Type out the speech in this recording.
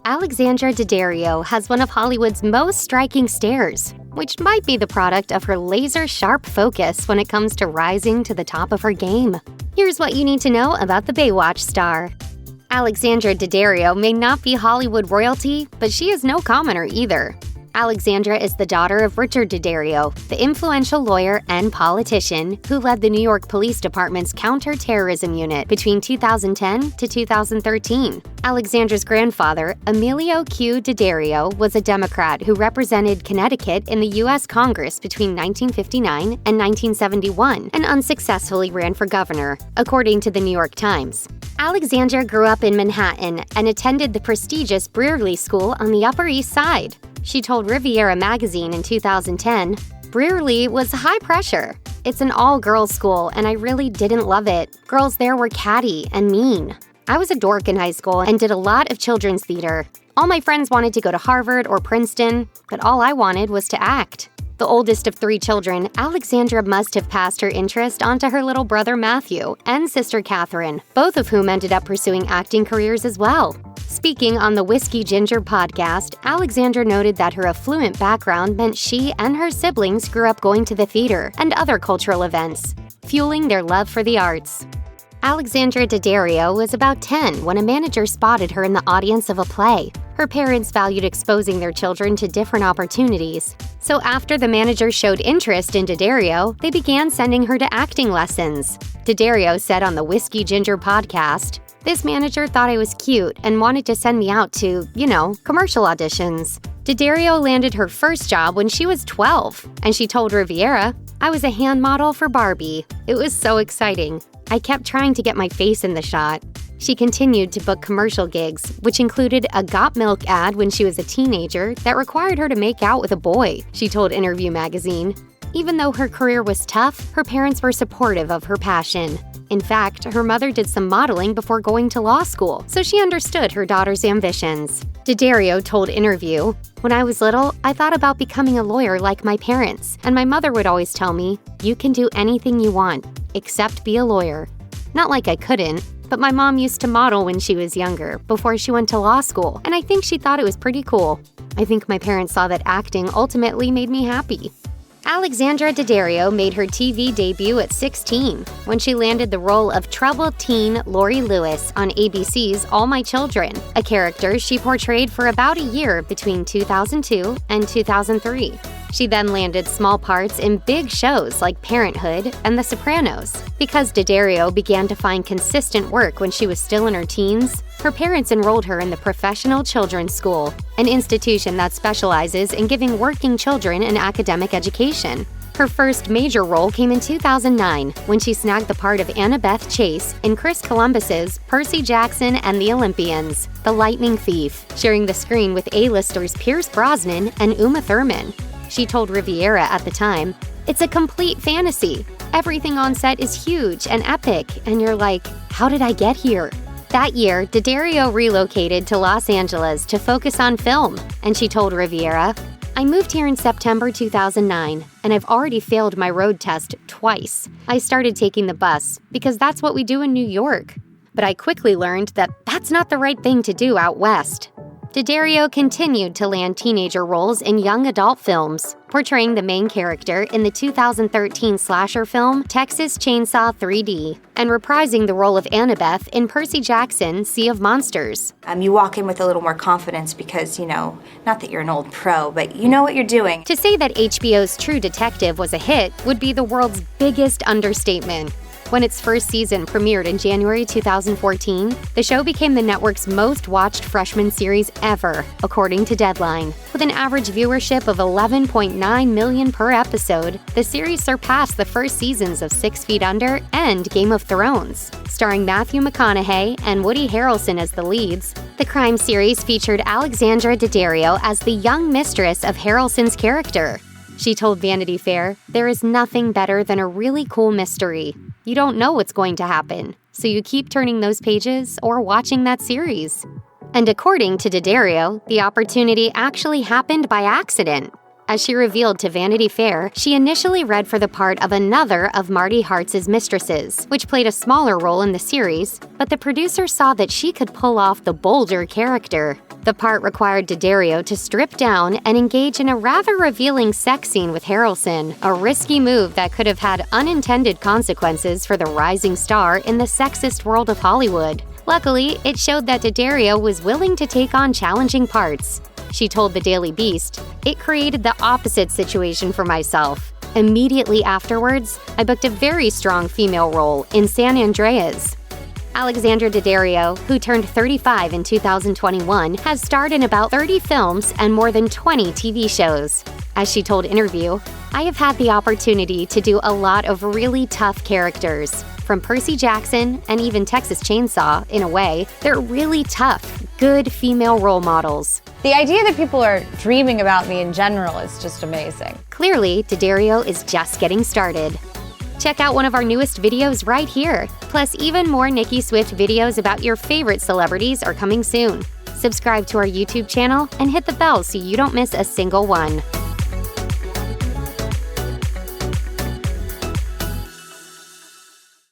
Alexandra Daddario has one of Hollywood's most striking stares, which might be the product of her laser-sharp focus when it comes to rising to the top of her game. Here's what you need to know about the Baywatch star. Alexandra Daddario may not be Hollywood royalty, but she is no commoner either. Alexandra is the daughter of Richard Daddario, the influential lawyer and politician who led the New York Police Department's counter-terrorism unit between 2010 to 2013. Alexandra's grandfather, Emilio Q. Daddario, was a Democrat who represented Connecticut in the U.S. Congress between 1959 and 1971 and unsuccessfully ran for governor, according to the New York Times. Alexandra grew up in Manhattan and attended the prestigious Brearley School on the Upper East Side. She told Riviera magazine in 2010, "Brearley was high pressure. It's an all-girls school and I really didn't love it. Girls there were catty and mean. I was a dork in high school and did a lot of children's theater. All my friends wanted to go to Harvard or Princeton, but all I wanted was to act." The oldest of 3 children, Alexandra must have passed her interest onto her little brother Matthew and sister Catherine, both of whom ended up pursuing acting careers as well. Speaking on the Whiskey Ginger podcast, Alexandra noted that her affluent background meant she and her siblings grew up going to the theater and other cultural events, fueling their love for the arts. Alexandra Daddario was about 10 when a manager spotted her in the audience of a play. Her parents valued exposing their children to different opportunities. So after the manager showed interest in Daddario, they began sending her to acting lessons. Daddario said on the Whiskey Ginger podcast, "This manager thought I was cute and wanted to send me out to, commercial auditions." Daddario landed her first job when she was 12, and she told Riviera, "I was a hand model for Barbie. It was so exciting. I kept trying to get my face in the shot." She continued to book commercial gigs, which included a Got Milk ad when she was a teenager that required her to make out with a boy, she told Interview magazine. Even though her career was tough, her parents were supportive of her passion. In fact, her mother did some modeling before going to law school, so she understood her daughter's ambitions. Daddario told Interview, "When I was little, I thought about becoming a lawyer like my parents, and my mother would always tell me, 'You can do anything you want, except be a lawyer.' Not like I couldn't, but my mom used to model when she was younger, before she went to law school, and I think she thought it was pretty cool. I think my parents saw that acting ultimately made me happy." Alexandra Daddario made her TV debut at 16 when she landed the role of troubled teen Lori Lewis on ABC's All My Children, a character she portrayed for about a year between 2002 and 2003. She then landed small parts in big shows like Parenthood and The Sopranos. Because Daddario began to find consistent work when she was still in her teens, her parents enrolled her in the Professional Children's School, an institution that specializes in giving working children an academic education. Her first major role came in 2009 when she snagged the part of Annabeth Chase in Chris Columbus's Percy Jackson and the Olympians, The Lightning Thief, sharing the screen with A-listers Pierce Brosnan and Uma Thurman. She told Riviera at the time, "It's a complete fantasy. Everything on set is huge and epic, and you're like, how did I get here?" That year, Daddario relocated to Los Angeles to focus on film, and she told Riviera, "I moved here in September 2009, and I've already failed my road test twice. I started taking the bus, because that's what we do in New York. But I quickly learned that that's not the right thing to do out west." Daddario continued to land teenager roles in young adult films, portraying the main character in the 2013 slasher film Texas Chainsaw 3D, and reprising the role of Annabeth in Percy Jackson, Sea of Monsters. You walk in with a little more confidence because, not that you're an old pro, but you know what you're doing. To say that HBO's True Detective was a hit would be the world's biggest understatement. When its first season premiered in January 2014, the show became the network's most watched freshman series ever, according to Deadline. With an average viewership of 11.9 million per episode, the series surpassed the first seasons of 6 Feet Under and Game of Thrones. Starring Matthew McConaughey and Woody Harrelson as the leads, the crime series featured Alexandra Daddario as the young mistress of Harrelson's character. She told Vanity Fair, "There is nothing better than a really cool mystery. You don't know what's going to happen, so you keep turning those pages or watching that series." And according to Daddario, the opportunity actually happened by accident. As she revealed to Vanity Fair, she initially read for the part of another of Marty Hartz's mistresses, which played a smaller role in the series, but the producer saw that she could pull off the bolder character. The part required D'Addario to strip down and engage in a rather revealing sex scene with Harrelson, a risky move that could have had unintended consequences for the rising star in the sexist world of Hollywood. Luckily, it showed that D'Addario was willing to take on challenging parts. She told the Daily Beast, "It created the opposite situation for myself. Immediately afterwards, I booked a very strong female role in San Andreas." Alexandra Daddario, who turned 35 in 2021, has starred in about 30 films and more than 20 TV shows. As she told Interview, "I have had the opportunity to do a lot of really tough characters. From Percy Jackson and even Texas Chainsaw, in a way, they're really tough, good female role models." The idea that people are dreaming about me in general is just amazing. Clearly, D'Addario is just getting started. Check out one of our newest videos right here. Plus, even more Nicki Swift videos about your favorite celebrities are coming soon. Subscribe to our YouTube channel and hit the bell so you don't miss a single one.